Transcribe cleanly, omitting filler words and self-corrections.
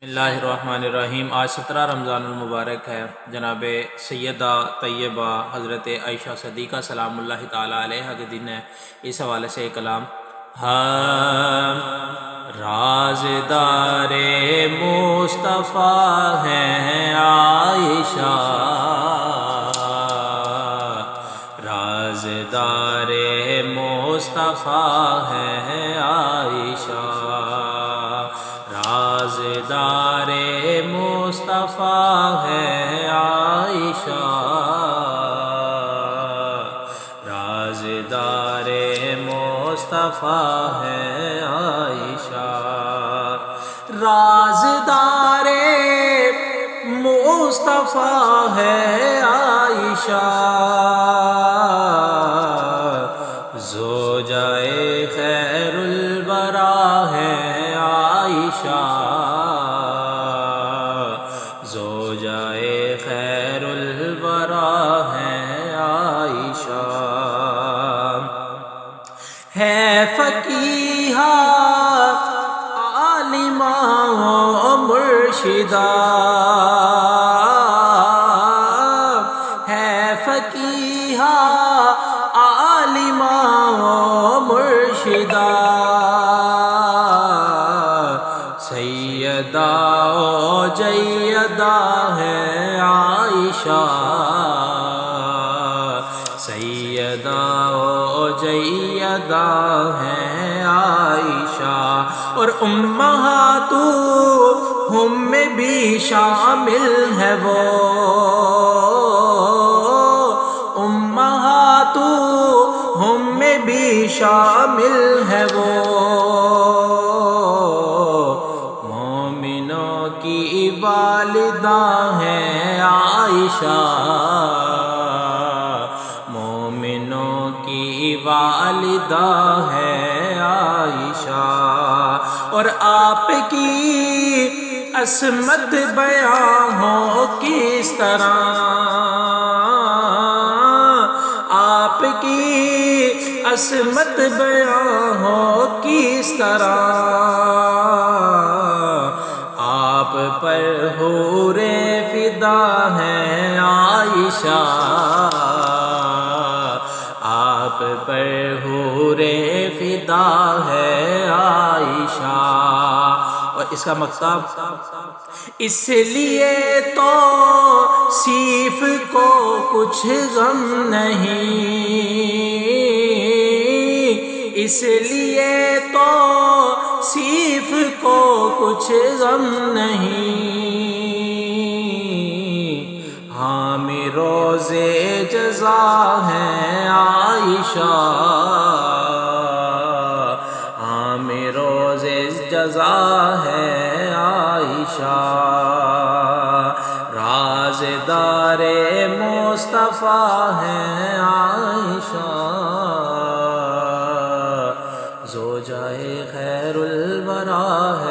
بسم اللہ الرحمن الرحیم۔ آج 17 رمضان المبارک ہے۔ جناب سیدہ طیبہ حضرت عائشہ صدیقہ سلام اللہ تعالی علیہ کے دن ہے۔ اس حوالے سے ایک کلام: ہم رازدار مصطفیٰ ہیں عائشہ، رازدار مصطفیٰ ہیں عائشہ، رازدار مصطفیٰ ہے عائشہ، رازدار مصطفیٰ ہے عائشہ، رازدار مصطفیٰ ہے عائشہ، زوجائے خیر الورا ہے عائشہ، زوجائے خیر الورا ہے عائشہ، ہے فقیہہ عالمہ و مرشدہ، ہے فقیہہ عالمہ و مرشدہ، سیدہ و جیدہ ہے عائشہ، سیدہ و جیدہ ہے عائشہ، اور امہاتہم میں بھی شامل ہے وہ، امہاتہم میں بھی شامل ہے وہ، مومنوں کی والدہ ہے عائشہ، مومنوں کی والدہ ہے عائشہ، اور آپ کی عصمت بیان ہو کس طرح، آپ کی عصمت بیان ہو کس طرح، آپ پر حور فدا ہے عائشہ، آپ پر حور فدا ہے عائشہ، اور اس کا مقصد: اس لیے تو صیف کو کچھ غم نہیں، اس لیے تو صیف کو کچھ غم نہیں، حامی روز جزا ہے عائشہ، حامی روز جزا ہے عائشہ، رازدار مصطفیٰ ہے عائشہ، زوجائے خیر الورا ہے